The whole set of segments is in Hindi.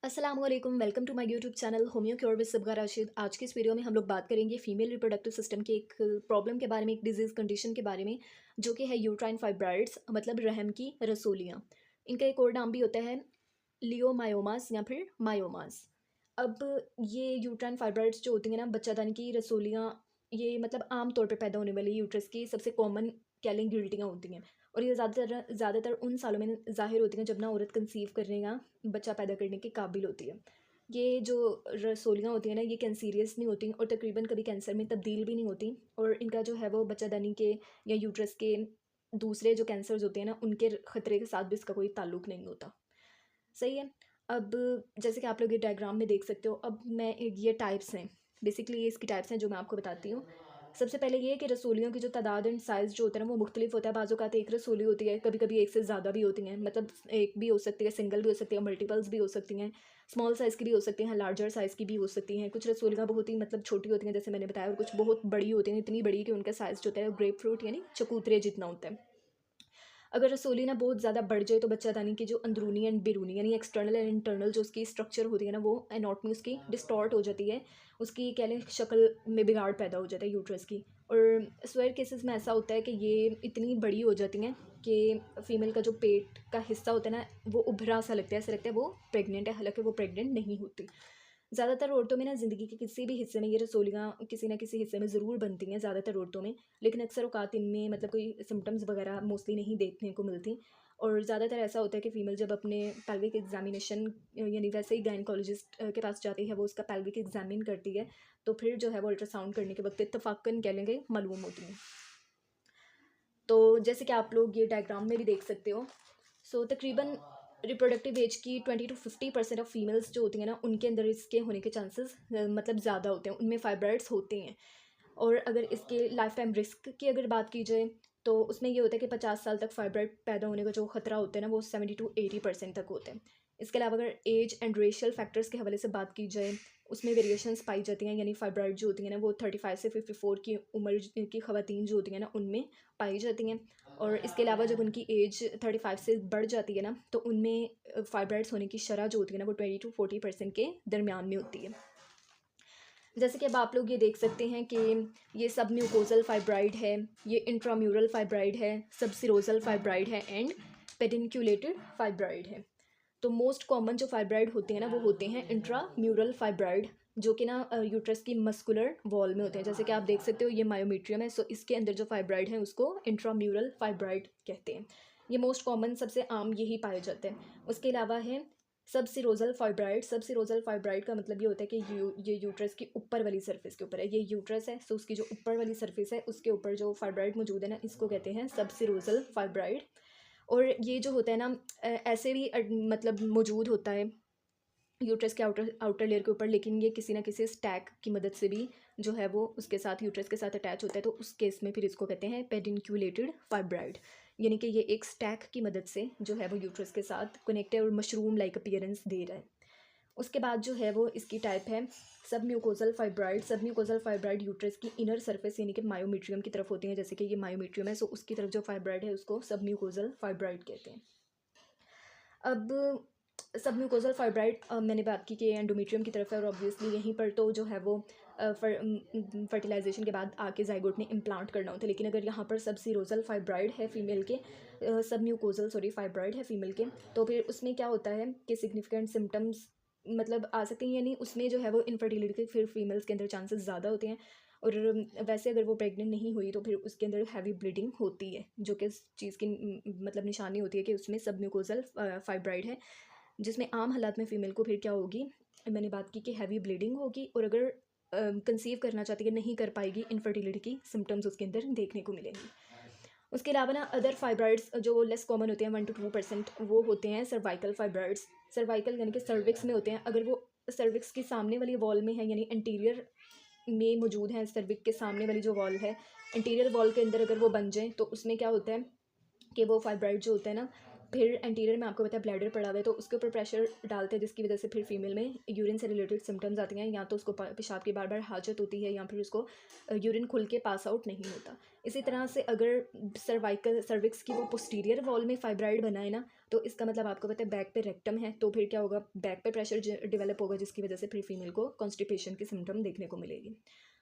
अस्सलाम वालेकुम, welcome to my YouTube channel homeo cure with सबगा राशिद। आज की इस वीडियो में हम लोग बात करेंगे फीमेल रिप्रोडक्टिव सिस्टम के एक प्रॉब्लम के बारे में, एक डिजीज़ कंडीशन के बारे में, जो कि है यूट्राइन फाइब्रॉइड्स, मतलब रहम की रसोलियाँ। इनका एक और नाम भी होता है लियोमायोमास या फिर मायोमास। अब ये यूट्राइन फाइब्रॉइड्स जो होती हैं ना, बच्चादानी की रसोलियाँ, ये मतलब आम तौर पे पैदा होने वाली यूट्रस की सबसे कॉमन कह लें गिल्टियाँ होती हैं। और ये ज़्यादातर उन सालों में ज़ाहिर होती हैं जब ना औरत कंसीव करने या बच्चा पैदा करने के काबिल होती है। ये जो रसोलियाँ होती हैं ना, ये कैंसीरियस नहीं होती और तकरीबन कभी कैंसर में तब्दील भी नहीं होती। और इनका जो है वो बच्चादानी के या यूट्रस के दूसरे जो कैंसर्स होते हैं ना, उनके ख़तरे के साथ भी इसका कोई ताल्लुक़ नहीं होता। सही है। अब जैसे कि आप लोग ये डायग्राम में देख सकते हो, अब ये टाइप्स हैं, बेसिकली ये इसकी टाइप्स हैं जो मैं आपको बताती हूँ। सबसे पहले ये है कि रसोलियों की जो तादाद एंड साइज़ जो होता है ना, वो मुख्तलिफ होता है। बाज़ औक़ात एक रसोली होती है, कभी कभी एक से ज़्यादा भी होती हैं, मतलब एक भी हो सकती है, सिंगल भी हो सकती है, मल्टीपल्स भी हो सकती हैं, स्मॉल साइज़ की भी हो सकती हैं, लार्जर साइज़ की भी हो सकती हैं। कुछ रसोलियाँ बहुत ही मतलब छोटी होती हैं जैसे मैंने बताया, और कुछ बहुत बड़ी होती हैं, इतनी बड़ी कि उनका साइज़ जो होता है ग्रेप फ्रूट यानी चकोतरे जितना होता है। अगर रसोली ना बहुत ज़्यादा बढ़ जाए तो बच्चादानी की जो अंदरूनी एंड बैरूनी यानी एक्सटर्नल एंड इंटरनल जो उसकी स्ट्रक्चर होती है ना, वो एनाटमी उसकी डिस्टॉर्ट हो जाती है। उसकी कह लें शक्ल में बिगाड़ पैदा हो जाता है यूट्रस की। और स्वेयर केसेस में ऐसा होता है कि ये इतनी बड़ी हो जाती हैं कि फ़ीमेल का जो पेट का हिस्सा होता है ना, वो उभरा सा लगता है, ऐसा लगता है वो प्रेग्नेंट है, हालांकि वो प्रेग्नेंट नहीं होती। ज़्यादातर औरतों में ना ज़िंदगी के किसी भी हिस्से में ये रसोलियाँ किसी न किसी हिस्से में ज़रूर बनती हैं, ज़्यादातर औरतों में। लेकिन अक्सर औक़ात इनमें मतलब कोई सिम्पटम्स वगैरह मोस्टली नहीं देखने को मिलती। और ज़्यादातर ऐसा होता है कि फ़ीमेल जब अपने पेल्विक एग्ज़ामिनेशन यानी वैसे ही गायनेकोलॉजिस्ट के पास जाती है, वो उसका पेल्विक एग्ज़ामिन करती है, तो फिर जो है वो अल्ट्रासाउंड करने के वक़्त इत्तफ़ाक़न कह लेंगे मालूम होती हैं। तो जैसे कि आप लोग ये डायग्राम में भी देख सकते हो, सो तकरीबन रिप्रोडक्टिव एज की 20 to 50% ऑफ फीमेल्स जो होती हैं ना, उनके अंदर इसके होने के चांसेस मतलब ज़्यादा होते हैं, उनमें फाइब्रॉइड्स होते हैं। और अगर इसके लाइफ टाइम रिस्क की अगर बात की जाए, तो उसमें ये होता है कि 50 साल तक फाइब्रॉइड पैदा होने का जो खतरा होता है ना, वो 70 to 80% तक होते हैं। इसके अलावा अगर एज एंड रेशियल फैक्टर्स के हवाले से बात की जाए, उसमें वेरिएशंस पाई जाती हैं, यानी फाइब्रॉइड जो होती हैं ना, वो 35 से 54 की उम्र की ख़वातीन जो होती हैं ना, उनमें पाई जाती हैं। और इसके अलावा जब उनकी एज 35 से बढ़ जाती है ना, तो उनमें फाइब्रॉइड्स होने की शरह जो होती है ना, वो 20 to 40% के दरमियान में होती है। जैसे कि अब आप लोग ये देख सकते हैं कि ये सब म्यूकोजल फाइब्राइड है, ये इंट्राम्यूरल फाइब्राइड है, सबसिरोजल फाइब्राइड है एंड पेडिनक्यूलेटेड फाइब्राइड है। तो मोस्ट कॉमन जो फाइब्राइड होते हैं ना, वो होते हैं इंट्राम्यूरल फाइब्राइड, जो कि ना यूट्रस की मस्कुलर वॉल में होते हैं। जैसे कि आप देख सकते हो, ये मायोमीट्रियम है, सो इसके अंदर जो फाइब्राइड है उसको इंट्राम्यूरल फाइब्राइड कहते हैं। ये मोस्ट कॉमन सबसे आम यही पाए जाते हैं। उसके अलावा है सब सिरोजल फाइब्राइड। सब सिरोजल फाइब्राइड का मतलब ये होता है कि ये यूट्रस की ऊपर वाली सरफेस के ऊपर है, ये यूट्रस है, सो उसकी जो ऊपर वाली सरफेस है उसके ऊपर जो फाइब्राइड मौजूद है ना, इसको कहते हैं सब सिरोजल फाइब्राइड। और ये जो होता है ना, ऐसे भी मतलब मौजूद होता है यूट्रस के आउटर आउटर लेयर के ऊपर, लेकिन ये किसी ना किसी स्टैक की मदद से भी जो है वो उसके साथ यूट्रस के साथ अटैच होता है, तो उस केस में फिर इसको कहते हैं पेडिनक्यूलेटेड फाइब्राइड। यानी कि ये एक स्टैक की मदद से जो है वो यूट्रस के साथ कनेक्ट है और मशरूम लाइक अपीयरेंस दे रहा है। उसके बाद जो है वो इसकी टाइप है सब म्यूकोजल फाइब्राइड। सब म्यूकोजल फाइब्राइड यूट्रस की इनर सरफेस यानी कि मायोमीट्रियम की तरफ होती है, जैसे कि ये मायोमीट्रियम है, सो उसकी तरफ जो फाइब्राइड है उसको सब म्यूकोजल फाइब्राइड कहते हैं। अब सब म्यूकोजल फाइब्राइड मैंने बात की कि एंडोमेट्रियम की तरफ है, और ऑब्वियसली यहीं पर तो जो है वो फर्टिलाइजेशन के बाद आके जाइगोट ने इम्प्लांट करना होता है। लेकिन अगर यहाँ पर सब सीरोजल फाइब्राइड है फीमेल के, सब म्यूकोजल सॉरी फाइब्राइड है फीमेल के, तो फिर उसमें क्या होता है कि सिग्निफिकेंट सिम्टम्स मतलब आ सकते हैं, यानी उसमें जो है वो इनफर्टिलिटी के फिर फीमेल्स के अंदर चांसेस ज़्यादा होते हैं। और वैसे अगर वो प्रेग्नेंट नहीं हुई तो फिर उसके अंदर हैवी ब्लीडिंग होती है, जो कि इस चीज़ की मतलब निशानी होती है कि उसमें सब म्यूकोजल फाइब्राइड है, जिसमें आम हालात में फ़ीमेल को फिर क्या होगी, मैंने बात की कि हैवी ब्लीडिंग होगी, और अगर कंसीव करना चाहती है नहीं कर पाएगी, इनफर्टिलिटी की सिम्टम्स उसके अंदर देखने को मिलेंगी। उसके अलावा ना अदर फाइब्राइड्स जो लेस कॉमन होते हैं 1 to 2%, वो होते हैं सर्वाइकल फाइब्राइड्स। सर्वाइकल यानी कि सर्विक्स में होते हैं। अगर वो सर्विक्स की सामने वाली वॉल में है, यानी इंटीरियर में मौजूद है, सर्विक के सामने वाली जो वॉल है, इंटीरियर वॉल के अंदर अगर वो बन जाए, तो उसमें क्या होता है कि वो फाइब्राइड जो होता है ना, फिर एंटीरियर में आपको पता है ब्लैडर पड़ा हुआ है, तो उसके ऊपर प्रेशर डालते हैं, जिसकी वजह से फिर फीमेल में यूरिन से रिलेटेड सिम्टम्स आती हैं, या तो उसको पेशाब की बार बार हाजत होती है, या फिर उसको यूरिन खुल के पास आउट नहीं होता। इसी तरह से अगर सर्वाइकल सर्विक्स की वो पोस्टीरियर वॉल में फाइब्राइड बना है ना, तो इसका मतलब आपको पता है बैक पे रेक्टम है, तो फिर क्या होगा, बैक पे प्रेशर डेवलप होगा, जिसकी वजह से फिर फीमेल को कॉन्स्टिपेशन की सिम्टम देखने को मिलेगी।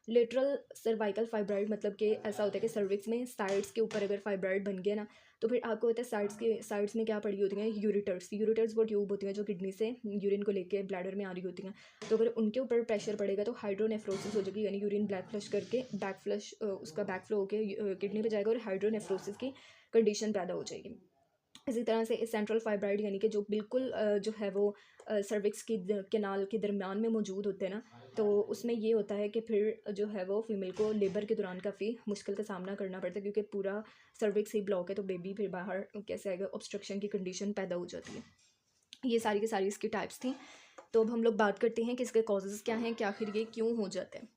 लेटरल सर्वाइकल फाइब्राइड मतलब कि ऐसा होता है कि सर्विक्स में साइड्स के ऊपर अगर फाइब्राइड बन गया ना, तो फिर आपको पता है साइड्स में क्या पड़ी होती हैं, यूरिटर्स वो ट्यूब होती हैं जो किडनी से यूरिन को लेके ब्लैडर में आ रही होती हैं। तो अगर उनके ऊपर प्रेशर पड़ेगा तो हाइड्रोनेफ्रोसिस हो जाएगी, यानी यूरिन ब्लैक फ्लश करके बैक फ्लश उसका बैक फ्लो होकर किडनी पे जाएगा और हाइड्रोनेफ्रोसिस की कंडीशन पैदा हो जाएगी। इसी तरह से सेंट्रल फाइब्राइड यानी कि जो बिल्कुल जो है वो सर्विक्स की केनाल के दरमियान में मौजूद होते हैं ना, तो उसमें ये होता है कि फिर जो है वो फीमेल को लेबर के दौरान काफ़ी मुश्किल का सामना करना पड़ता है, क्योंकि पूरा सर्विक्स ही ब्लॉक है, तो बेबी फिर बाहर कैसे आएगा, ऑब्स्ट्रक्शन की कंडीशन पैदा हो जाती है। ये सारी की सारी इसकी टाइप्स थी। तो अब हम लोग बात करते हैं कि इसके कॉजेज़ क्या हैं, कि आखिर ये क्यों हो जाते हैं।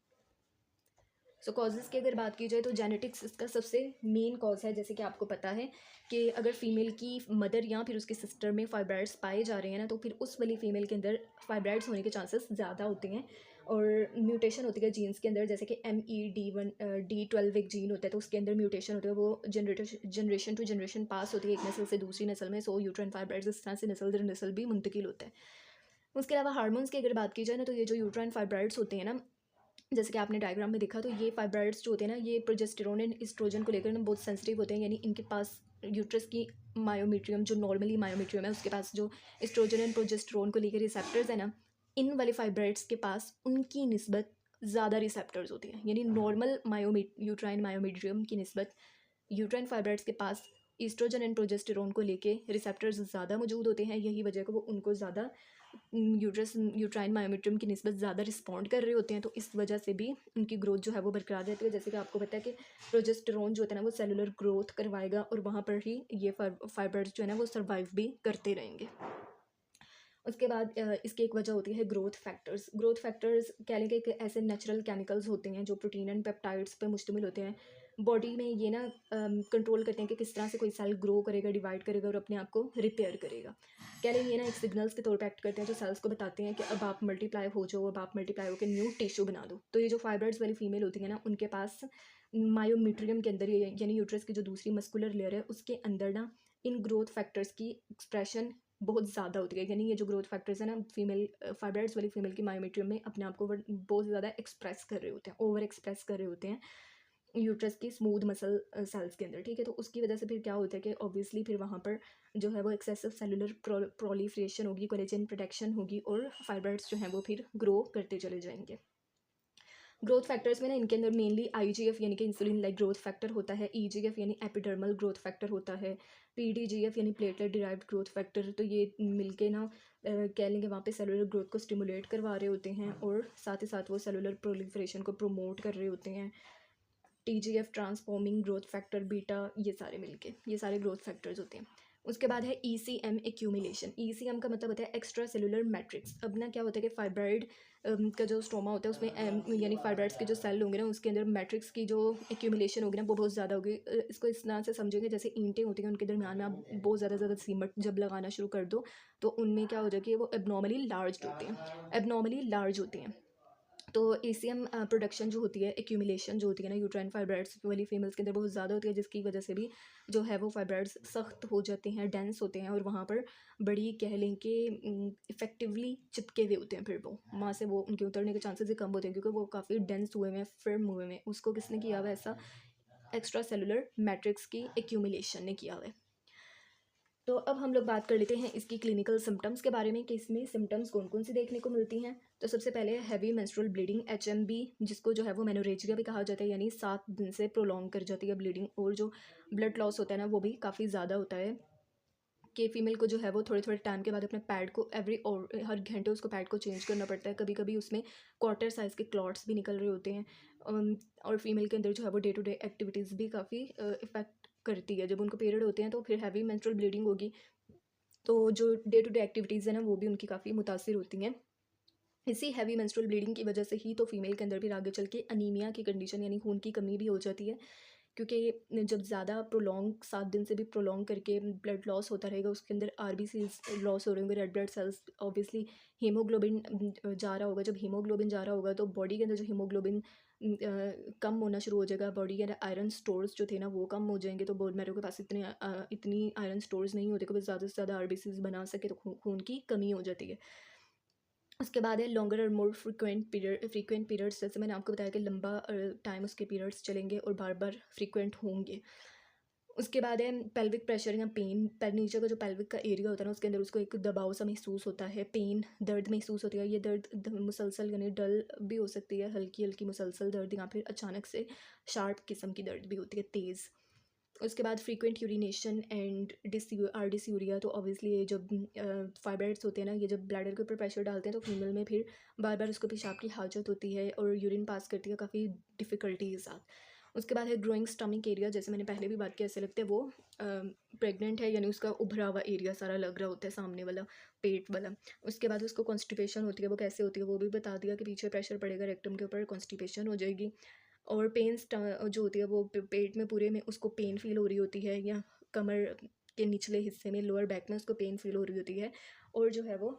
सो कॉजेज़ की अगर बात की जाए तो जेनेटिक्स इसका सबसे मेन कॉज है। जैसे कि आपको पता है कि अगर फीमेल की मदर या फिर उसकी सिस्टर में फाइब्राइड्स पाए जा रहे हैं ना, तो फिर उस वाली फीमेल के अंदर फाइब्राइड्स होने के चांसेस ज़्यादा होते हैं। और म्यूटेशन होती है जीन्स के अंदर, जैसे कि MED12 एक जीन होता है, तो उसके अंदर म्यूटेशन होता है, वो जनरेशन टू जनरेशन पास होती है एक नस्ल से दूसरी नस्ल में। सो यूट्राइन फाइब्राइड्स इस तरह से नस्ल दर नस्ल भी मुंतकिल होता है। उसके अलावा हार्मोन्स की अगर बात की जाए ना, तो ये जो यूट्राइन फाइब्राइड्स होते हैं ना, जैसे कि आपने डायग्राम में देखा, तो ये फाइब्राइड्स जो होते हैं ना, ये प्रोजेस्टेरोन एंड एस्ट्रोजन को लेकर ना बहुत सेंसिटिव होते हैं, यानी इनके पास यूट्रस की मायोमीट्रियम जो नॉर्मली मायोमीट्रियम है उसके पास जो एस्ट्रोजन एंड प्रोजेस्टेरोन को लेकर रिसेप्टर्स है ना, इन वाले फाइब्राइड्स के पास उनकी निस्बत ज़्यादा रिसेप्टर्स होती हैं, यानी नॉर्मल यूट्राइन मायोमीट्रियम की निस्बत यूट्राइन फाइब्राइड्स के पास ईस्ट्रोजन एंड प्रोजेस्टेरोन को लेके रिसेप्टर्स ज़्यादा मौजूद होते हैं। यही वजह है कि वो उनको ज़्यादा यूट्राइन मायोमेट्रियम की निस्बत ज़्यादा रिस्पॉन्ड कर रहे होते हैं, तो इस वजह से भी उनकी ग्रोथ जो है वो बरकरार रहती है। जैसे कि आपको पता है कि प्रोजेस्टेरोन जो होता है ना वो सेलुलर ग्रोथ करवाएगा, और वहाँ पर ही ये फाइब्राइड्स जो है ना वो सर्वाइव भी करते रहेंगे। उसके बाद इसकी एक वजह होती है ग्रोथ फैक्टर्स। ग्रोथ फैक्टर्स कह लेंगे कि ऐसे नेचुरल केमिकल्स होते हैं जो प्रोटीन एंड पेप्टाइड्स पर मुश्तमिल होते हैं। बॉडी में ये ना कंट्रोल करते हैं कि किस तरह से कोई सेल ग्रो करेगा, डिवाइड करेगा और अपने आप को रिपेयर करेगा। कह लेंगे ये ना एक सिग्नल्स के तौर पे एक्ट करते हैं जो सेल्स को बताते हैं कि अब आप मल्टीप्लाई हो जाओ, अब आप मल्टीप्लाई होकर न्यू टिश्यू बना दो। तो ये जो फाइब्राइड्स वाली फीमेल होती है ना, उनके पास मायोमीट्रियम के अंदर यानी यूट्रस की जो दूसरी मस्कुलर लेयर है उसके अंदर ना इन ग्रोथ फैक्टर्स की एक्सप्रेशन बहुत ज़्यादा होती है। यानी ये जो ग्रोथ फैक्टर्स है ना, फीमेल फाइब्राइड्स वाली फीमेल की मायोमेट्रियम में अपने आप को बहुत ज़्यादा एक्सप्रेस कर रहे होते हैं, ओवर एक्सप्रेस कर रहे होते हैं यूट्रस की स्मूथ मसल सेल्स के अंदर, ठीक है। तो उसकी वजह से फिर क्या होता है कि ऑब्वियसली फिर वहाँ पर जो है वो एक्सेसिव सेलुलर प्रोलिफरेशन होगी, कोलेजन प्रोटेक्शन होगी, और फाइब्राइड्स जो हैं वो फिर ग्रो करते चले जाएंगे। ग्रोथ फैक्टर्स में ना इनके अंदर मेनली IGF यानी कि इंसुलिन लाइक ग्रोथ फैक्टर होता है, EGF यानी एपिडर्मल ग्रोथ फैक्टर होता है, PDGF यानी प्लेटलेट डिराइव्ड ग्रोथ फैक्टर। तो ये मिलके ना कह लेंगे वहाँ पे सेलुलर ग्रोथ को स्टिमुलेट करवा रहे होते हैं, और साथ ही साथ वो सेलुलर प्रोलिफरेशन को प्रमोट कर रहे होते हैं। TGF transforming growth factor beta, ये सारे मिलके ये सारे ग्रोथ फैक्टर्स होते हैं। उसके बाद है ECM एक्यूमुलेशन। ECM का मतलब होता है एक्स्ट्रा सेलुलर मैट्रिक्स। अब ना क्या होता है कि फाइब्राइड का जो स्टोमा होता है उसमें यानी फाइब्राइड्स के जो सेल होंगे ना उसके अंदर मैट्रिक्स की जो एक्यूमुलेशन होगी ना वो बहुत ज़्यादा होगी। इसको इस तरह से समझेंगे जैसे ईंटें होती हैं, उनके दरमियान में आप बहुत ज़्यादा सीमेंट जब लगाना शुरू कर दो तो उनमें क्या हो जाएगी, वो एबनॉर्मली लार्ज होते हैं, एबनॉर्मली लार्ज होती हैं। तो ACM प्रोडक्शन जो होती है, एक्यूमुलेशन जो होती है ना यूट्राइन फाइब्राइड्स वाली फीमेल्स के अंदर बहुत ज़्यादा होती है, जिसकी वजह से भी जो है वो फाइब्राइड्स सख्त हो जाते हैं, डेंस होते हैं, और वहाँ पर बड़ी कह लें कि इफ़ेक्टिवली चिपके हुए होते हैं। फिर वो वहाँ से वो उनके उतरने के चांसेस ही कम होते हैं, क्योंकि वो काफ़ी डेंस हुए हुए हैं, फर्म हुए हुए हैं। उसको किसने किया हुआ है ऐसा, एक्स्ट्रा सेलुलर मैट्रिक्स की एक्यूमुलेशन ने किया हुआ है। तो अब हम लोग बात कर लेते हैं इसकी क्लिनिकल सिम्टम्स के बारे में, कि इसमें सिम्टम्स कौन कौन सी देखने को मिलती हैं। तो सबसे पहले हैवी मेंस्ट्रुअल ब्लीडिंग, HMB, जिसको जो है वो मेनोरेजिया भी कहा जाता है, यानी 7 दिन से प्रोलॉन्ग कर जाती है ब्लीडिंग। और जो ब्लड लॉस होता है ना वो भी काफ़ी ज़्यादा होता है, कि फीमेल को जो है वो थोड़े थोड़े टाइम के बाद अपने पैड को और हर घंटे उसको पैड को चेंज करना पड़ता है। कभी कभी उसमें क्वार्टर साइज़ के क्लॉट्स भी निकल रहे होते हैं। और फीमेल के अंदर जो है वो डे टू डे एक्टिविटीज़ भी काफ़ी इफ़ेक्ट करती है। जब उनको पीरियड होते हैं तो फिर हैवी मेंस्ट्रुअल ब्लीडिंग होगी, तो जो डे टू डे एक्टिविटीज़ है ना वो भी उनकी काफ़ी मुतासिर होती हैं। इसी हैवी मेंस्ट्रुअल ब्लीडिंग की वजह से ही तो फीमेल के अंदर फिर आगे चल के अनीमिया की कंडीशन यानी खून की कमी भी हो जाती है, क्योंकि जब ज़्यादा प्रोलॉन्ग 7 दिन से भी प्रोलॉन्ग करके ब्लड लॉस होता रहेगा, उसके अंदर RBCs लॉस हो रहे होंगे, red blood cells, obviously haemoglobin जा रहा होगा। जब हीमोग्लोबिन जा रहा होगा तो बॉडी के अंदर जो हीमोग्लोबिन कम होना शुरू हो जाएगा, बॉडी के आयरन स्टोर्स जो थे ना वो कम हो जाएंगे, तो बोन मैरो के पास इतनी आयरन स्टोर्स नहीं होते कि वो ज़्यादा से ज़्यादा आरबीसीज बना सके, तो खून की कमी हो जाती है। उसके बाद है लॉन्गर और मोर फ्रीक्वेंट पीरियड्स, जैसे मैंने आपको बताया कि लंबा टाइम उसके पीरियड्स चलेंगे और बार बार फ्रीक्वेंट होंगे। उसके बाद है पेल्विक प्रेशर या पेन, नीचे का जो पेल्विक का एरिया होता है ना उसके अंदर उसको एक दबाव सा महसूस होता है, पेन दर्द महसूस होती है। ये दर्द मुसलसल यानी डल भी हो सकती है, हल्की हल्की मुसलसल दर्द, या फिर अचानक से शार्प किस्म की दर्द भी होती है, तेज़। उसके बाद फ्रीक्वेंट यूरिनेशन एंड डिसयूरिया, तो ऑब्वियसली ये जब फाइब्राइड्स होते हैं ना, ये जब ब्लैडर के ऊपर प्रेशर डालते हैं तो फीमेल में फिर बार बार उसको पेशाब की हाजत होती है और यूरिन पास करती है काफ़ी डिफ़िकल्टी के साथ। उसके बाद है ग्रोइंग स्टमक एरिया, जैसे मैंने पहले भी बात की, ऐसे लगता है वो प्रेग्नेंट है, यानी उसका उभरा हुआ एरिया सारा लग रहा होता है, सामने वाला पेट वाला। उसके बाद उसको कॉन्स्टिपेशन होती है, वो कैसे होती है वो भी बता दिया कि पीछे प्रेशर पड़ेगा रेक्टम के ऊपर, कॉन्स्टिपेशन हो जाएगी। और जो होती है वो पेट में पूरे में उसको पेन फील हो रही होती है, या कमर के निचले हिस्से में लोअर बैक में उसको पेन फील हो रही होती है, और जो है वो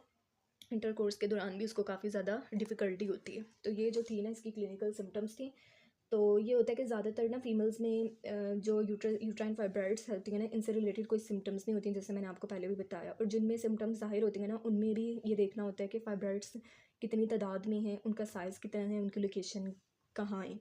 इंटरकोर्स के दौरान भी उसको काफ़ी ज़्यादा डिफ़िकल्टी होती है। तो ये जो थी ना इसकी क्लिनिकल सिम्टम्स थी। तो ये होता है कि ज़्यादातर ना फीमेल्स में जो यूट्राइन फाइब्राइड्स होती हैं ना, इनसे रिलेटेड कोई सिम्टम्स नहीं होती हैं, जैसे मैंने आपको पहले भी बताया। और जिनमें सिम्टम्स ज़ाहिर होती हैं ना उनमें भी ये देखना होता है कि फाइब्राइड्स कितनी तादाद में हैं, उनका साइज़ कितना है, उनकी लोकेशन कहाँ है।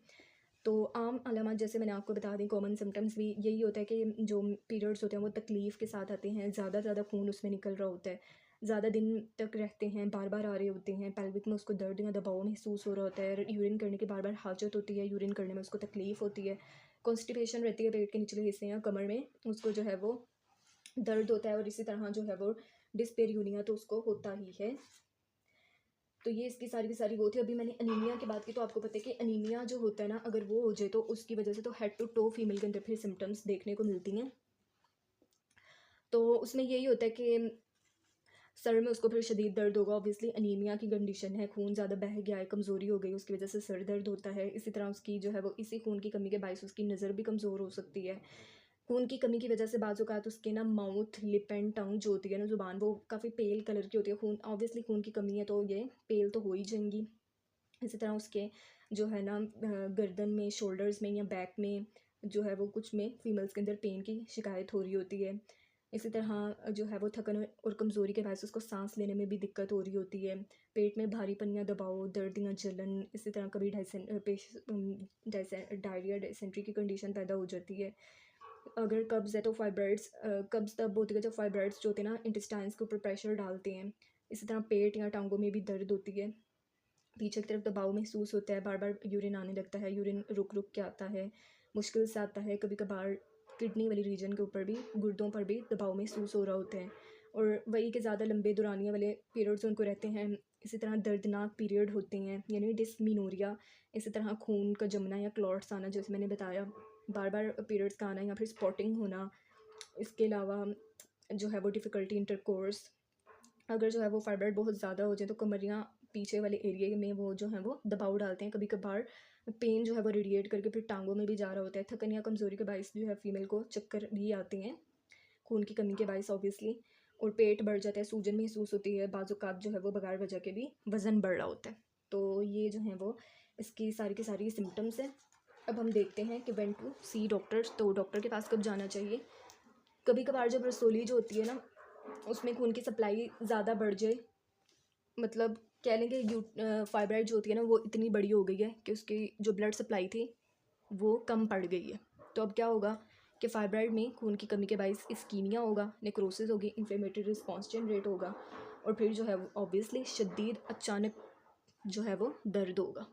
तो आम अलामत जैसे मैंने आपको बता दी, कॉमन सिम्टम्स भी यही होता है कि जो पीरियड्स होते हैं वो तकलीफ़ के साथ आते हैं, ज़्यादा खून उसमें निकल रहा होता है, ज़्यादा दिन तक रहते हैं, बार बार आ रहे होते हैं, पेल्विक में उसको दर्द या दबाव महसूस हो रहा होता है, यूरिन करने की बार बार हाजत होती है, यूरिन करने में उसको तकलीफ़ होती है, कॉन्स्टिपेशन रहती है पेट के निचले हिस्से या कमर में, उसको जो है वो दर्द होता है, और इसी तरह जो है वो डिस्पेरियूनिया तो उसको होता ही है। तो ये इसकी सारी की सारी वो थी। अभी मैंने अनीमिया की बात की, तो आपको पता है कि अनीमिया जो होता है ना, अगर वो हो जाए तो उसकी वजह से तो हेड टू टो फीमेल के अंदर फिर सिम्टम्स देखने को मिलती हैं। तो उसमें यही होता है कि सर में उसको फिर शदीद दर्द होगा, ऑब्वियसली अनीमिया की कंडीशन है, खून ज़्यादा बह गया है, कमज़ोरी हो गई, उसकी वजह से सर दर्द होता है। इसी तरह उसकी जो है वो इसी खून की कमी के बायस उसकी नज़र भी कमज़ोर हो सकती है। खून की कमी की वजह से बाज़ औक़ात उसके ना माउथ, लिप एंड टंग जो होती है ना ज़ुबान, वो काफ़ी पेल कलर की होती है। खून ऑब्वियसली खून की कमी है तो ये पेल तो हो ही जाएंगी। इसी तरह उसके जो है ना गर्दन में, शोल्डर्स में या बैक में जो है वो कुछ में फीमेल्स के अंदर पेन की शिकायत हो रही होती है। इसी तरह जो है वो थकन और कमज़ोरी के वजह से उसको सांस लेने में भी दिक्कत हो रही होती है, पेट में भारीपन या दबाव, दर्द या जलन, इसी तरह कभी डायरिया, डायसेंट्री की कंडीशन पैदा हो जाती है। अगर कब्ज़ है तो फाइब्राइड्स, कब्ज़ तब होती है जब फाइब्राइड्स जो होते हैं ना इंटेस्टाइन्स के ऊपर प्रेशर डालते हैं। इसी तरह पेट या टांगों में भी दर्द होती है, पीछे की तरफ दबाव महसूस होता है, बार बार यूरिन आने लगता है, यूरिन रुक रुक के आता है, मुश्किल से आता है, कभी कभार किडनी वाली रीजन के ऊपर भी, गुर्दों पर भी दबाव महसूस हो रहा होता है, और वही के ज़्यादा लंबे दुरानिया वाले पीरियड्स उनको रहते हैं। इसी तरह दर्दनाक पीरियड होते हैं, यानी डिस्मीनोरिया। इसी तरह खून का जमना या क्लॉट्स आना, जैसे मैंने बताया, बार बार पीरियड्स का आना, या फिर स्पॉटिंग होना। इसके अलावा जो है वो डिफ़िकल्टी इंटरकोर्स, अगर जो है वो फाइब्राइड बहुत ज़्यादा हो जाए तो कमरियाँ पीछे वाले एरिया में वो जो है वो दबाव डालते हैं, कभी कभार पेन जो है वो रेडिएट करके फिर टांगों में भी जा रहा होता है। थकन या कमज़ोरी के बायस जो है फीमेल को चक्कर भी आते हैं, खून की कमी के बायस ऑब्वियसली, और पेट बढ़ जाता है, सूजन महसूस होती है, बाज़-औक़ात जो है वो बगैर वजह के भी वज़न बढ़ रहा होता है। तो ये जो हैं वो इसकी सारी की सारी सिम्टम्स हैं। अब हम देखते हैं कि व्हेन टू सी डॉक्टर्स, तो डॉक्टर के पास कब जाना चाहिए। कभी कभार जब रसोली जो होती है ना उसमें खून की सप्लाई ज़्यादा बढ़ जाए, मतलब कह लेंगे फाइब्राइड जो होती है ना वो इतनी बड़ी हो गई है कि उसकी जो ब्लड सप्लाई थी वो कम पड़ गई है, तो अब क्या होगा कि फाइब्राइड में खून की कमी के बायस इस्कीमिया होगा, नेक्रोसिस होगी, इन्फ्लेमेटरी रिस्पॉन्स जनरेट होगा, और फिर जो है वो ऑब्वियसली शदीद अचानक जो है वो दर्द होगा।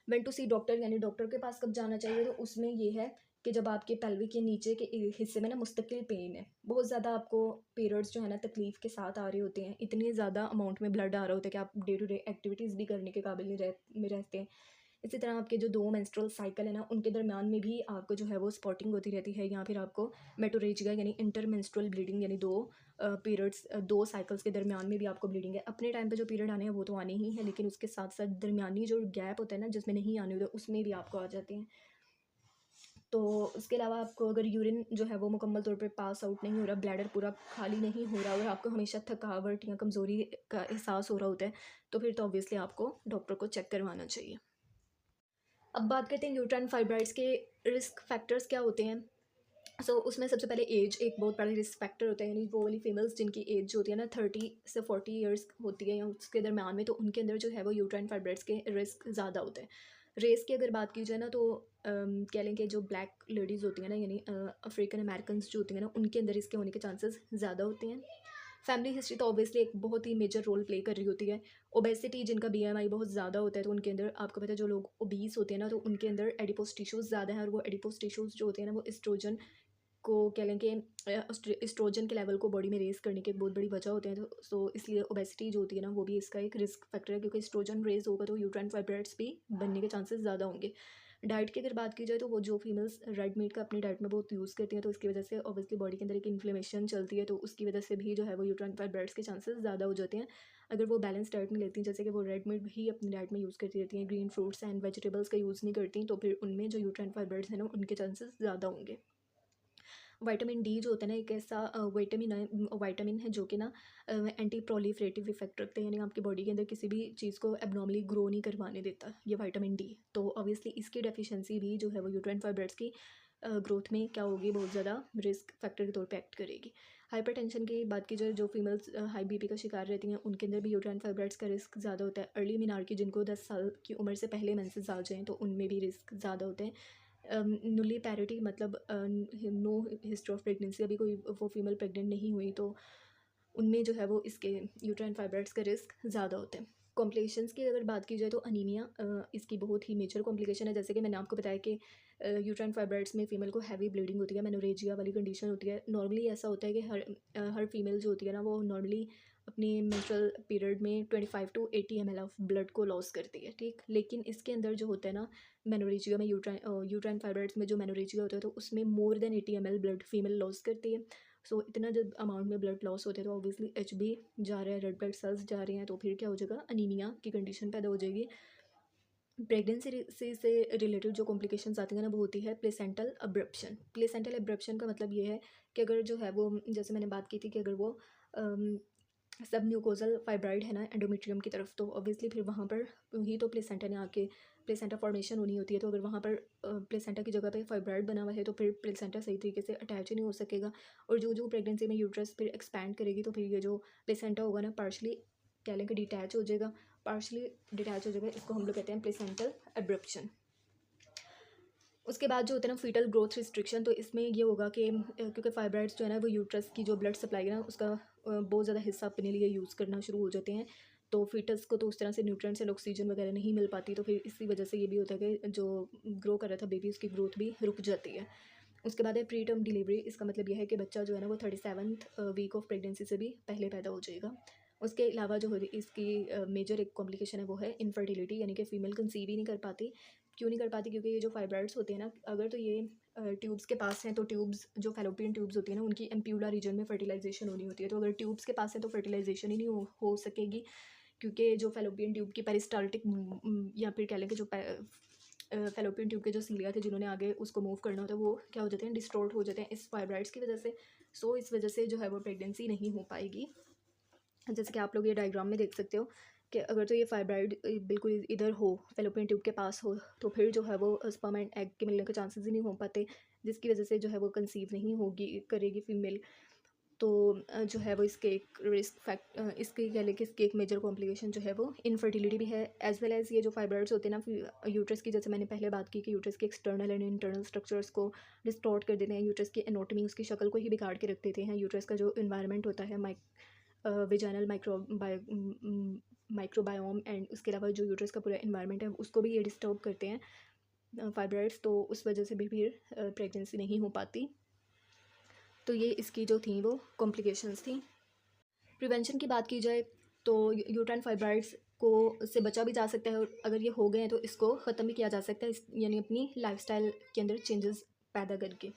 वेन टू सी डॉक्टर, यानी डॉक्टर के पास कब जाना चाहिए, तो उसमें ये है कि जब आपके पेल्विक के नीचे के हिस्से में ना मुस्तकिल पेन है, बहुत ज़्यादा आपको पीरियड्स जो है ना तकलीफ़ के साथ आ रहे होते हैं, इतनी ज़्यादा अमाउंट में ब्लड आ रहा होता है कि आप डे टू डे एक्टिविटीज़ भी करने के काबिल नहीं में रहते हैं। इसी तरह आपके जो 2 मेंस्ट्रुअल साइकिल है ना उनके दरमियान में भी आपको जो है वो स्पॉटिंग होती रहती है, या फिर आपको मेटोरेजिया यानी इंटर मेंस्ट्रुअल ब्लीडिंग, यानी 2 पीरियड्स 2 साइकिल्स के दरमियान में भी आपको ब्लीडिंग है। अपने टाइम पे जो पीरियड आने हैं वो तो आने ही हैं, लेकिन उसके साथ-साथ दरमियानी जो गैप होता है ना जिसमें नहीं आने होते उसमें भी आपको आ जाते हैं। तो उसके अलावा आपको अगर यूरिन जो है वो मुकम्मल तौर पे पास आउट नहीं हो रहा, ब्लैडर पूरा खाली नहीं हो रहा, और आपको हमेशा थकावट या कमज़ोरी का एहसास हो रहा होता है, तो फिर तो ऑब्वियसली आपको डॉक्टर को चेक करवाना चाहिए। अब बात करते हैं यूट्राइन फाइब्रॉइड्स के रिस्क फैक्टर्स क्या होते हैं। उसमें सबसे पहले एज एक बहुत बड़ा रिस्क फैक्टर होता है, यानी वो वाली फीमेल्स जिनकी एज जो होती है ना 30 से 40 ईयर्स होती है या उसके दरम्यान में, तो उनके अंदर जो है वो यूट्राइन फाइब्रॉइड्स के रिस्क ज़्यादा होते हैं। रेस की अगर बात की जाए ना, तो कह लें कि जो ब्लैक लेडीज़ होती हैं ना, यानी अफ्रीकन अमेरिकन जो होती हैं ना, उनके अंदर इसके होने के चांसेस ज़्यादा होते हैं। फैमिली हिस्ट्री तो ऑब्वियसली एक बहुत ही मेजर रोल प्ले कर रही होती है। ओबेसिटी, जिनका बीएमआई बहुत ज़्यादा होता है, तो उनके अंदर आपको पता है जो लोग ओबीस होते हैं ना, तो उनके अंदर एडिपोज टिश्यूज़ ज़्यादा हैं, और वो एडिपोज टिश्यूज़ जो होते हैं ना, वो एस्ट्रोजन को कह लें कि एस्ट्रोजन के लेवल को बॉडी में रेज़ करने के एक बहुत बड़ी वजह होते हैं। तो इसलिए ओबेसिटी जो होती है ना, वो भी इसका एक रिस्क फैक्टर है, क्योंकि एस्ट्रोजन रेज़ होगा तो यूट्राइन फाइब्रॉइड्स भी बनने के चांसेस ज़्यादा होंगे। डाइट की अगर बात की जाए, तो वो जो फीमेल्स रेड मीट का अपनी डाइट में बहुत यूज़ करती हैं, तो इसकी वजह से ऑब्वियसली बॉडी के अंदर एक इन्फ्लेमेशन चलती है, तो उसकी वजह से भी जो है वो यूट्राइन फाइब्रॉइड्स के चांसेस ज़्यादा हो जाते हैं। अगर वो बैलेंस डाइट नहीं लेती हैं, जैसे कि वो रेड मीट भी अपनी डाइट में यूज़ करती रहती हैं, ग्रीन फ्रूट्स एंड वेजिटेबल्स का यूज़ नहीं करती, तो फिर उनमें जो यूट्राइन फाइब्रॉइड्स हैं ना, उनके चांसेस ज़्यादा होंगे। विटामिन डी जो होता है ना, एक ऐसा विटामिन है जो कि ना एंटी प्रोलिफरेटिव इफेक्ट रखते हैं, यानी आपकी बॉडी के अंदर किसी भी चीज़ को एबनॉर्मली ग्रो नहीं करवाने देता ये विटामिन डी। तो ऑब्वियसली इसकी डेफिशिएंसी भी जो है वो यूट्राइन फाइब्रॉइड्स की ग्रोथ में क्या होगी, बहुत ज़्यादा रिस्क फैक्टर के तौर पे एक्ट करेगी। हाइपरटेंशन की बात की जाए, जो फीमेल्स हाई बीपी का शिकार रहती हैं, उनके अंदर भी यूट्राइन फाइब्रॉइड्स का रिस्क ज़्यादा होता है। अर्ली मिनार्की, जिनको 10 साल की उम्र से पहले मेंसेस आ जाएँ, तो उनमें भी रिस्क ज़्यादा होते हैं। नुली पैरिटी मतलब नो हिस्ट्री ऑफ प्रेगनेंसी, अभी कोई वो फीमेल प्रेग्नेंट नहीं हुई, तो उनमें जो है वो इसके यूट्राइन फाइब्रॉइड्स का रिस्क ज़्यादा होता है। कॉम्प्लिकेशंस की अगर बात की जाए, तो अनीमिया इसकी बहुत ही मेजर कॉम्प्लिकेशन है। जैसे कि मैंने आपको बताया कि यूट्राइन फाइब्रॉइड्स में फीमेल को हैवी ब्लीडिंग होती है, मेनोरेजिया वाली कंडीशन होती है। नॉर्मली ऐसा होता है कि हर फीमेल जो होती है ना, वो नॉर्मली अपने मेंस्ट्रुअल पीरियड में 25 to 80 ml ऑफ ब्लड को लॉस करती है, ठीक। लेकिन इसके अंदर जो होता है ना, मेनोरेजिया में यूट्राइन फाइब्रॉइड्स में जो मेनोरेजिया होता है, तो उसमें more than 80 ml blood female loss करती है। इतना जब अमाउंट में ब्लड लॉस होता है, तो ऑब्वियसली एचबी जा रहा है, रेड ब्लड सेल्स जा रहे हैं, तो फिर क्या हो जाएगा, अनीमिया की कंडीशन पैदा हो जाएगी। प्रेगनेंसी से रिलेटेड जो कॉम्प्लिकेशंस आती हैं ना, वो होती है प्लेसेंटल अब्रप्शन। प्लेसेंटल अब्रप्शन का मतलब ये है कि अगर जो है वो, जैसे मैंने बात की थी कि अगर वो सब म्यूकोजल फाइब्राइड है ना एंडोमेट्रियम की तरफ, तो ऑब्वियसली फिर वहाँ पर ही तो प्लेसेंटा ने आके प्लेसेंटा फॉर्मेशन होनी होती है। तो अगर वहाँ पर प्लेसेंटा की जगह पे फाइब्राइड बना हुआ है, तो फिर प्लेसेंटा सही तरीके से अटैच ही नहीं हो सकेगा, और जो जो प्रेगनेंसी में यूट्रस फिर एक्सपैंड करेगी, तो फिर ये जो प्लेसेंटा होगा ना, पार्शली कह लें कि डिटैच हो जाएगा, पार्शली डिटैच हो जाएगा। इसको हम लोग कहते हैं प्लेसेंटल एब्रप्शन। उसके बाद जो होता है ना फीटल ग्रोथ रिस्ट्रिक्शन, तो इसमें ये होगा कि क्योंकि फाइब्राइड्स जो है ना, वो यूट्रस की जो ब्लड सप्लाई है ना, उसका बहुत ज़्यादा हिस्सा अपने लिए यूज़ करना शुरू हो जाते हैं, तो फीटस को तो उस तरह से न्यूट्रिएंट्स एंड ऑक्सीजन वगैरह नहीं मिल पाती, तो फिर इसी वजह से ये भी होता है कि जो ग्रो कर रहा था बेबी, उसकी ग्रोथ भी रुक जाती है। उसके बाद है प्री टर्म डिलीवरी। इसका मतलब यह है कि बच्चा जो है ना, वो 37th वीक ऑफ प्रेगनेंसी से भी पहले पैदा हो जाएगा। उसके अलावा जो होती इसकी मेजर एक कॉम्प्लिकेशन है, वो है इनफर्टिलिटी, यानी कि फ़ीमेल कंसीव ही नहीं कर पाती। क्यों नहीं कर पाती? क्योंकि ये जो फाइब्रॉइड्स होते हैं ना, अगर तो ये ट्यूब्स के पास हैं, तो ट्यूब्स जो फैलोपियन ट्यूब्स होती हैं ना, उनकी एम्प्यूला रीजन में फर्टिलाइजेशन होनी होती है। तो अगर ट्यूब्स के पास है, तो फर्टिलाइजेशन ही नहीं हो सकेगी, क्योंकि जो फैलोपियन ट्यूब की पेरिस्टाल्टिक या फिर कह लें कि जो फैलोपियन ट्यूब के जो सीलिया थे, जिन्होंने आगे उसको मूव करना होता है, वो क्या हो जाते हैं, डिस्टॉर्ट हो जाते हैं इस फाइब्रॉइड्स की वजह से। इस वजह से जो है वो प्रेगनेंसी नहीं हो पाएगी। जैसे कि आप लोग ये डायग्राम में देख सकते हो कि अगर तो ये फाइब्राइड बिल्कुल इधर हो, फैलोपियन ट्यूब के पास हो, तो फिर जो है वो स्पर्म एंड एग के मिलने के चांसेस ही नहीं हो पाते, जिसकी वजह से जो है वो कंसीव नहीं होगी करेगी फीमेल। तो जो है वो इसके एक रिस्क इसके कह लें कि इसकी एक मेजर कॉम्प्लिकेशन जो है वो इनफर्टिलिटी भी है, एज वेल एज ये जो फाइब्रॉइड्स होते हैं ना यूट्रस की, जैसे मैंने पहले बात की कि यूट्रस के एक्सटर्नल एंड इंटरनल स्ट्रक्चर्स को डिस्टॉर्ट कर देते हैं, यूट्रस की एनाटॉमी उसकी शक्ल को ही बिगाड़ के रख देते हैं। यूट्रस का जो इन्वायरमेंट होता है, विजाइनल माइक्रोबायोम, एंड उसके अलावा जो यूट्रस का पूरा इन्वायरमेंट है, उसको भी ये डिस्टर्ब करते हैं फाइब्रॉइड्स, तो उस वजह से भी फिर प्रेगनेंसी नहीं हो पाती। तो ये इसकी जो थी वो कॉम्प्लिकेशंस थी। प्रिवेंशन की बात की जाए, तो यूट्राइन फाइब्रॉइड्स को से बचा भी जा सकता है, और अगर ये हो गए हैं तो इसको ख़त्म भी किया जा सकता है, यानी अपनी लाइफस्टाइल के अंदर चेंजेस पैदा करके।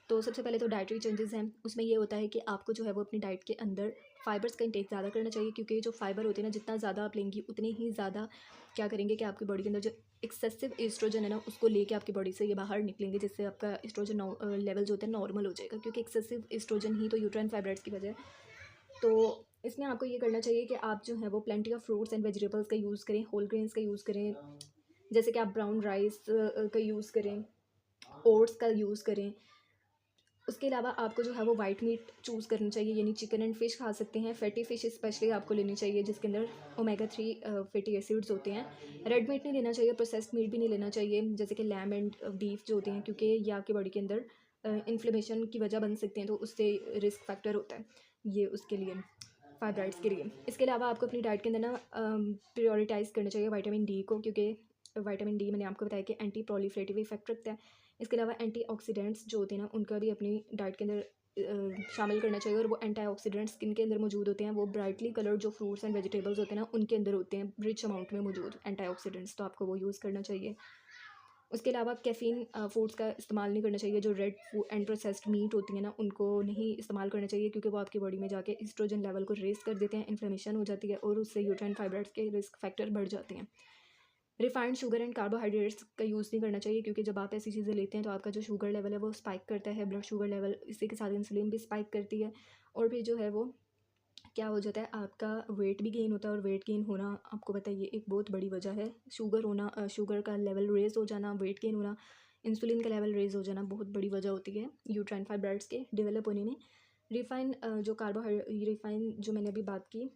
तो सबसे पहले तो डाइटरी चेंजेस हैं। उसमें ये होता है कि आपको जो है वो अपनी डाइट के अंदर फाइबर्स का इंटेक ज़्यादा करना चाहिए, क्योंकि जो फाइबर होते हैं ना, जितना ज़्यादा आप लेंगी, उतने ही ज़्यादा क्या करेंगे कि आपकी बॉडी के अंदर जो एक्सेसिव एस्ट्रोजन है ना, उसको लेके आपकी बॉडी से ये बाहर निकलेंगे, जिससे आपका एस्ट्रोजन लेवल जो होता है नॉर्मल हो जाएगा, क्योंकि एक्सेसिव एस्ट्रोजन ही तो यूट्राइन फाइब्रॉइड्स की वजह है। तो इसमें आपको ये करना चाहिए कि आप जो है वो plenty of fruits and vegetables का यूज़ करें, होल ग्रेन्स का यूज़ करें, जैसे कि आप ब्राउन राइस का यूज़ करें, ओट्स का यूज़ करें। उसके अलावा आपको जो है वो वाइट मीट चूज़ करना चाहिए, यानी चिकन एंड फिश खा सकते हैं। फैटी फिश स्पेशली आपको लेनी चाहिए जिसके अंदर ओमेगा 3 फैटी एसिड्स होते हैं। रेड मीट नहीं लेना चाहिए, प्रोसेस्ड मीट भी नहीं लेना चाहिए जैसे कि लैम एंड बीफ जो होते हैं, क्योंकि ये आपकी बॉडी के अंदर इन्फ्लेमेशन की वजह बन सकते हैं, तो उससे रिस्क फैक्टर होता है ये उसके लिए, फाइब्राइड्स के लिए। इसके अलावा आपको अपनी डाइट के अंदर ना प्रायोरिटाइज़ करना चाहिए विटामिन डी को, क्योंकि विटामिन डी मैंने आपको बताया कि एंटी प्रोलिफरेटिव इफेक्ट रखता है। इसके अलावा एंटीऑक्सीडेंट्स जो होते हैं ना, उनका भी अपनी डाइट के अंदर शामिल करना चाहिए। और वो एंटीऑक्सीडेंट्स किन के अंदर मौजूद होते हैं, वो ब्राइटली कलर्ड जो फ्रूट्स एंड वेजिटेबल्स होते हैं ना, उनके अंदर होते हैं रिच अमाउंट में मौजूद एंटीऑक्सीडेंट्स, तो आपको वो यूज़ करना चाहिए। उसके अलावा कैफ़ीन फूड्स का इस्तेमाल नहीं करना चाहिए। जो रेड एंड प्रोसेस्ड मीट होती है ना, उनको नहीं इस्तेमाल करना चाहिए, क्योंकि वो आपकी बॉडी में जाके एस्ट्रोजन लेवल को रेज़ कर देते हैं, इन्फ्लेमेशन हो जाती है और उससे यूट्राइन फाइब्रॉइड्स के रिस्क फैक्टर बढ़ जाते हैं। रिफाइंड शुगर एंड कार्बोहाइड्रेट्स का यूज़ नहीं करना चाहिए, क्योंकि जब आप ऐसी चीज़ें लेते हैं तो आपका जो शुगर लेवल है वो स्पाइक करता है, ब्लड शुगर लेवल, इसी के साथ इंसुलिन भी स्पाइक करती है। और फिर जो है वो क्या हो जाता है, आपका वेट भी गेन होता है। और वेट गेन होना आपको पता है ये एक बहुत बड़ी वजह है। शुगर होना, शुगर का लेवल रेज़ हो जाना, वेट गेन होना, इंसुलिन का लेवल रेज़ हो जाना बहुत बड़ी वजह होती है यूट्राइन फाइब्रॉइड्स के डेवलप होने में। जो रिफाइन जो मैंने अभी बात की,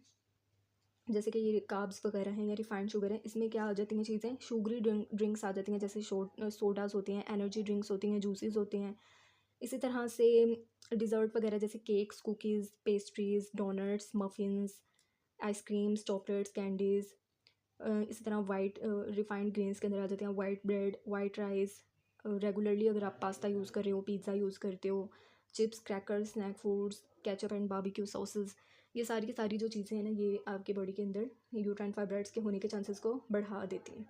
जैसे कि ये कार्ब्स वगैरह हैं या रिफाइंड शुगर है, इसमें क्या आ जाती हैं चीज़ें, शुगरी ड्रिंक्स आ जाती हैं, जैसे सोडास होती हैं, एनर्जी ड्रिंक्स होती हैं, जूसेस होते हैं। इसी तरह से डिज़र्ट वगैरह जैसे cakes, cookies, pastries, donuts, muffins, ice creams, chocolates, candies. इसी तरह वाइट रिफाइंड ग्रेन्स के अंदर आ जाते हैं white bread, white rice. Regularly अगर आप पास्ता यूज़ कर रहे हो, पिज़्ज़ा यूज़ करते हो, chips, crackers, snack foods, ketchup and barbecue sauces, ये सारी की सारी जो चीज़ें हैं ना, ये आपके बॉडी के अंदर यूट्राइन फाइब्रॉइड्स के होने के चांसेस को बढ़ा देती हैं।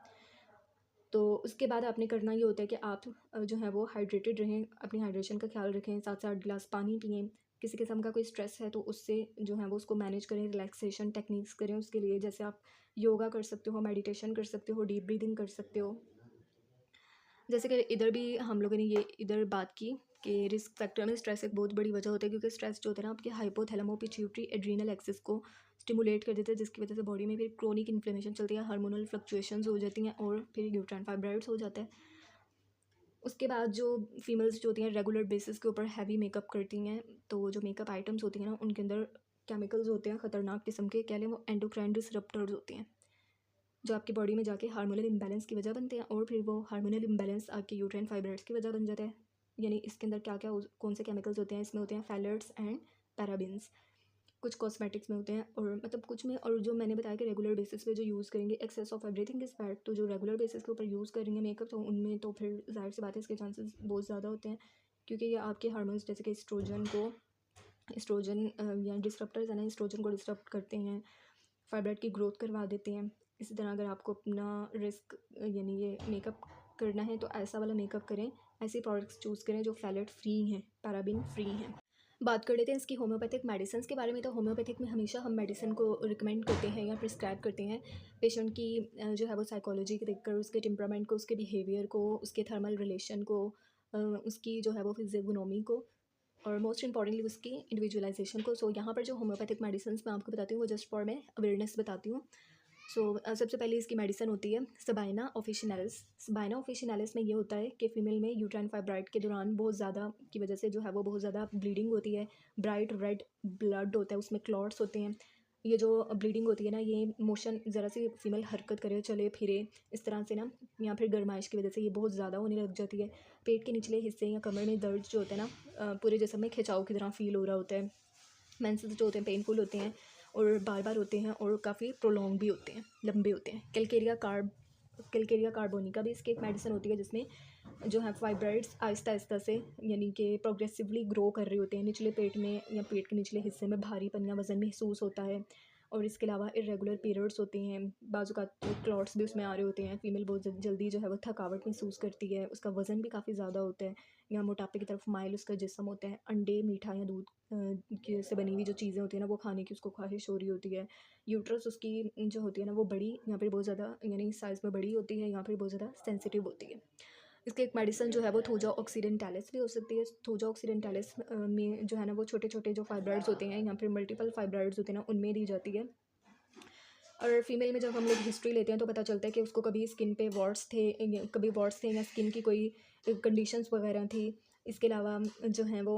तो उसके बाद आपने करना ये होता है कि आप जो है वो हाइड्रेटेड रहें, अपनी हाइड्रेशन का ख्याल रखें, 7 से 8 गिलास पानी पिएँ। किसी किस्म का कोई स्ट्रेस है तो उससे जो है वो उसको मैनेज करें, रिलैक्सेशन टेक्निक्स करें उसके लिए, जैसे आप योगा कर सकते हो, मेडिटेशन कर सकते हो, डीप ब्रीदिंग कर सकते हो। जैसे कि इधर भी हम लोगों ने ये इधर बात की कि रिस्क फैक्टर में स्ट्रेस एक बहुत बड़ी वजह होती है, क्योंकि स्ट्रेस जो होता है ना आपके हाइपोथैलेमो पिट्यूटरी एड्रीनल एक्सिस को स्टिमुलेट कर देता है, जिसकी वजह से बॉडी में फिर क्रोनिक इन्फ्लेमेशन चलती है, हार्मोनल फ्लक्चुएशंस हो जाती हैं और फिर यूट्राइन फाइब्रॉइड्स हो जाता है। उसके बाद जो फीमेल्स जो होती हैं रेगुलर बेसिस के ऊपर हैवी मेकअप करती हैं, तो जो मेकअप आइटम्स होती हैं ना, उनके अंदर केमिकल्स होते हैं ख़तरनाक किस्म के, कह लें वो एंडोक्राइन डिसरप्टर्स होते हैं, जो आपकी बॉडी में जाके हार्मोनल इम्बैलेंस की वजह बनते हैं, और फिर वो हार्मोनल इम्बैलेंस आपके यूट्राइन फाइब्रॉइड्स की वजह बन जाता है। यानी इसके अंदर क्या क्या कौन से केमिकल्स होते हैं, इसमें होते हैं फैलेट्स एंड पैराबिन्स। कुछ कॉस्मेटिक्स में होते हैं और मतलब कुछ में, और जो मैंने बताया कि रेगुलर बेसिस पे जो यूज़ करेंगे, excess of everything is bad, तो जो रेगुलर बेसिस के ऊपर यूज़ करेंगे मेकअप, तो उनमें तो फिर जाहिर सी बात है इसके चांसेस बहुत ज़्यादा होते हैं, क्योंकि ये आपके हार्मोन्स जैसे कि एस्ट्रोजन या डिसरप्टर्स है ना, एस्ट्रोजन को डिसरप्ट करते हैं, फाइब्रॉइड की ग्रोथ करवा देते हैं। इसी तरह अगर आपको अपना रिस्क यानी ये मेकअप करना है तो ऐसा वाला मेकअप करें, ऐसे प्रोडक्ट्स चूज़ करें जो फैलेट फ्री हैं, पैराबिन फ्री हैं। बात कर लेते हैं इसकी होम्योपैथिक मेडिसिन के बारे में। तो होम्योपैथिक में हमेशा हम मेडिसिन को रिकमेंड करते हैं या प्रिस्क्राइब करते हैं पेशेंट की जो है वो साइकोलॉजी को देखकर, उसके टेम्परामेंट को, उसके बिहेवियर को, उसके थर्मल रिलेशन को, उसकी जो है वो फिजियोगनोमी को, और मोस्ट इंपॉर्टेंटली उसकी इंडिविजुअलाइजेशन को। सो यहाँ पर जो होम्योपैथिक मेडिसिन मैं आपको बताती हूँ वो जस्ट फॉर मैं अवेयरनेस बताती हूँ। सो सबसे पहले इसकी मेडिसिन होती है सबाइना ऑफिशिनैलिस। सबाइना ऑफिशिनैलिस में ये होता है कि फ़ीमेल में यूट्राइन फाइब्रॉइड के दौरान बहुत ज़्यादा की वजह से जो है वो बहुत ज़्यादा ब्लीडिंग होती है, ब्राइट रेड ब्लड होता है, उसमें क्लॉट्स होते हैं। ये जो ब्लीडिंग होती है ना, ये मोशन ज़रा सी फीमेल हरकत करे, चले फिरे इस तरह से ना, या फिर गर्माइश की वजह से ये बहुत ज़्यादा होने लग जाती है। पेट के निचले हिस्से या कमर में दर्द जो होता है ना, पूरे जिस्म में खिंचाव की तरह फील हो रहा होता है। मेंसेस जो होते हैं पेनफुल होते हैं और बार बार होते हैं और काफ़ी प्रोलॉन्ग भी होते हैं, लंबे होते हैं। कैलकेरिया कार्बोनिका भी इसकी एक मेडिसिन होती है, जिसमें जो है फाइब्रॉइड्स आहिस्ता आहिस्ता से यानी कि प्रोग्रेसिवली ग्रो कर रहे होते हैं, निचले पेट में या पेट के निचले हिस्से में भारीपन या वज़न महसूस होता है। और इसके अलावा इरेगुलर पीरियड्स होते हैं, बाजू का क्लॉट्स भी उसमें आ रहे होते हैं, फीमेल बहुत जल्दी जो है वो थकावट महसूस करती है, उसका वज़न भी काफ़ी ज़्यादा होता है या मोटापे की तरफ माइल उसका जिस्म होता है। अंडे, मीठा या दूध के से बनी हुई जो चीज़ें होती हैं ना, वो खाने की उसको ख्वाहिश हो रही होती है। यूट्रस उसकी जो होती है ना वो बड़ी, यहाँ पर बहुत ज़्यादा यानी साइज़ में बड़ी होती है, यहाँ पर बहुत ज़्यादा सेंसिटिव होती है। इसकी एक मेडिसिन जो है वो थूजा ऑक्सीडेंटैलिस भी हो सकती है। थूजा ऑक्सीडेंटैलिस में जो है ना वो छोटे छोटे जो फाइब्रॉइड्स होते हैं, यहाँ पर मल्टीपल फाइब्रॉइड्स होते हैं ना, उनमें दी जाती है। और फीमेल में जब हम लोग हिस्ट्री लेते हैं तो पता चलता है कि उसको कभी स्किन पे वॉट्स थे, कभी वॉट्स थे या स्किन की कोई कंडीशंस वगैरह थी। इसके अलावा जो हैं वो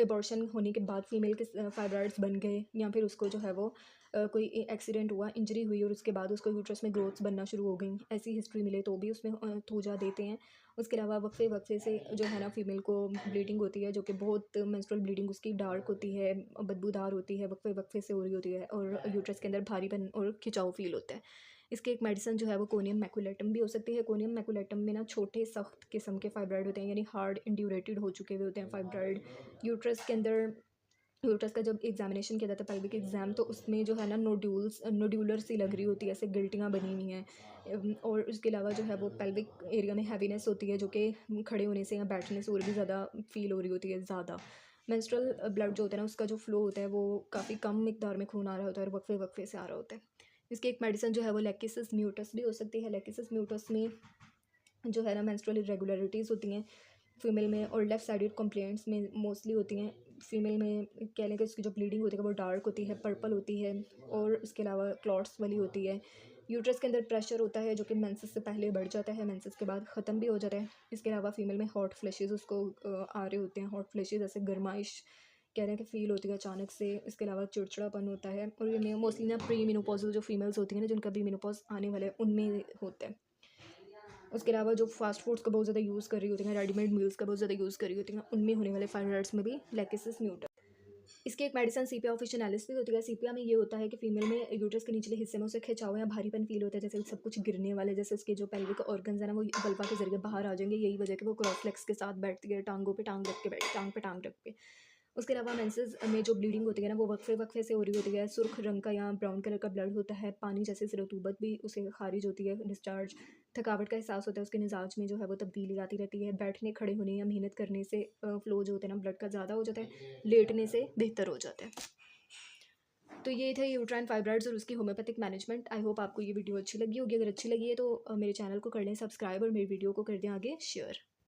एबॉर्शन होने के बाद फीमेल के फाइब्रॉइड्स बन गए, या फिर उसको जो है वो कोई एक्सीडेंट हुआ, इंजरी हुई और उसके बाद उसको यूट्रस में ग्रोथ्स बनना शुरू हो गई, ऐसी हिस्ट्री मिले तो भी उसमें थोजा देते हैं। उसके अलावा वक्फे वक्फे से जो है ना फीमेल को ब्लीडिंग होती है, जो कि बहुत मेंस्ट्रुअल ब्लीडिंग उसकी डार्क होती है, बदबूदार होती है, वक्फे वक्फे से हो रही होती है और यूट्रस के अंदर भारीपन और खिंचाव फील होता है। इसकी एक मेडिसिन जो है वो कोनियम मैकुलेटम भी हो सकती है। कोनियम मैकुलेटम में ना छोटे सख्त किस्म के फाइब्रॉइड होते हैं, यानी हार्ड इंड्यूरेटेड हो चुके हुए होते हैं फाइब्रॉइड। यूट्रस के अंदर यूट्रस का जब एग्जामिनेशन किया जाता है पेल्विक एग्जाम, तो उसमें जो है ना नोड्यूलर सी लग रही होती है, ऐसे गिल्टियाँ बनी हुई हैं। और उसके अलावा जो है वो पेल्विक एरिया में हैवीनेस होती है, जो कि खड़े होने से या बैठने से और भी ज़्यादा फील हो रही होती है ज़्यादा। मेंस्ट्रुअल ब्लड जो होता है ना उसका जो फ्लो होता है वो काफ़ी कम मिकदार में खून आ रहा होता है और वक्फे वक्फे से आ रहा होता है। इसकी एक मेडिसिन जो है वो लेक्सिस म्यूटस भी हो सकती है। लेक्सिस म्यूटस में जो है ना मेंस्ट्रुअल इरेगुलरिटीज़ होती हैं फीमेल में, और लेफ़्ट साइडेड कंप्लेंट्स में मोस्टली होती हैं। फीमेल में कह लें कि उसकी जो ब्लीडिंग होती है वो डार्क होती है, पर्पल होती है, और उसके अलावा क्लॉट्स वाली होती है। यूट्रस के अंदर प्रेशर होता है जो कि मेंसेस से पहले बढ़ जाता है, मेंसेस के बाद ख़त्म भी हो जाता है। इसके अलावा फीमेल में हॉट फ्लैशेस उसको आ रहे होते हैं, हॉट फ्लैशेस ऐसे गर्माइश कह रहे हैं कि फ़ील होती है अचानक से। इसके अलावा चिड़चिड़ापन होता है, और ये मोस्टली ना प्री मेनोपॉज़ल जो फीमेल्स होती हैं ना, जिनका भी मेनोपॉज़ आने वाला है, उनमें होता है। उसके अलावा जो फ़ास्ट फूड्स का बहुत ज़्यादा यूज़ कर रही होती हैं, रेडीमेड मील्स का बहुत ज़्यादा यूज़ कर रही होती हैं, उनमें होने वाले फाइब्रॉइड्स में भी लेक्सिस म्यूटस। इसकी एक मेडिसिन सीपिया ऑफिशिनालिस भी होती है। सीपिया में ये होता है कि फीमेल में यूट्रस के निचले हिस्से में उसे खिंचाव या भारीपन फील होता है, जैसे सब कुछ गिरने वाले, जैसे उसके जो पेल्विक ऑर्गन्स हैं ना वो वल्वा के ज़रिए बाहर आ जाएंगे। यही वजह है कि वो क्रॉस लेग्स के साथ बैठती है, टांगों पे टांग रख के बैठ टांग पे टांग रख के। उसके अलावा मेंसेस में जो ब्लीडिंग होती है ना वो वक्फे वक्फे से हो रही होती है। सुर्ख रंग का या ब्राउन कलर का ब्लड होता है। पानी जैसे से रतूबत भी उसे खारिज होती है, डिस्चार्ज। थकावट का एहसास होता है, उसके मिजाज में जो है वो तब्दीली आती रहती है। बैठने खड़े होने या मेहनत करने से फ्लो जो होता है ना ब्लड का ज़्यादा हो जाता है, लेटने से बेहतर हो जाता है। तो ये थे यूट्राइन फाइब्रॉइड्स और उसकी होम्योपैथिक मैनेजमेंट। आई होप आपको ये वीडियो अच्छी लगी होगी। अगर अच्छी लगी है तो मेरे चैनल को कर लें सब्सक्राइब और मेरी वीडियो को कर दें आगे शेयर।